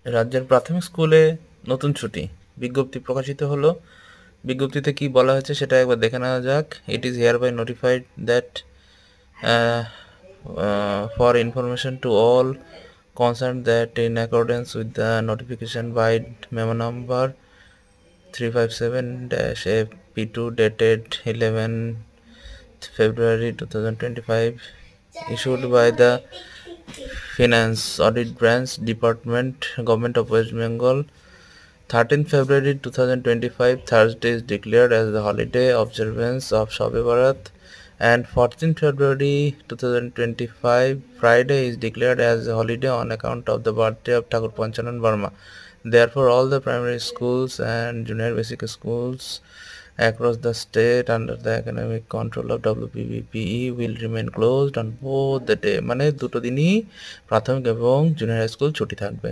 রাজ্যের প্রাথমিক স্কুলে নতুন ছুটি বিজ্ঞপ্তি প্রকাশিত হলো। বিজ্ঞপ্তিতে কি বলা হয়েছে সেটা একবার দেখে নেওয়া যাক। It is hereby notified that for information to all concerned that in accordance with the notification by memo number 357-AP2 dated 11th February 2025 issued by the Finance Audit Branch Department, Government of West Bengal, 13th February 2025 Thursday is declared as the holiday observance of Shab-e Barat, and 14th February 2025 Friday is declared as a holiday on account of the birthday of Thakur Panchanan Verma. Therefore, all the primary schools and junior basic schools across the state under the academic control of WPBPE will remain closed on both the day। মানে দুটো দিনই প্রাথমিক এবং junior high school ছুটি থাকবে।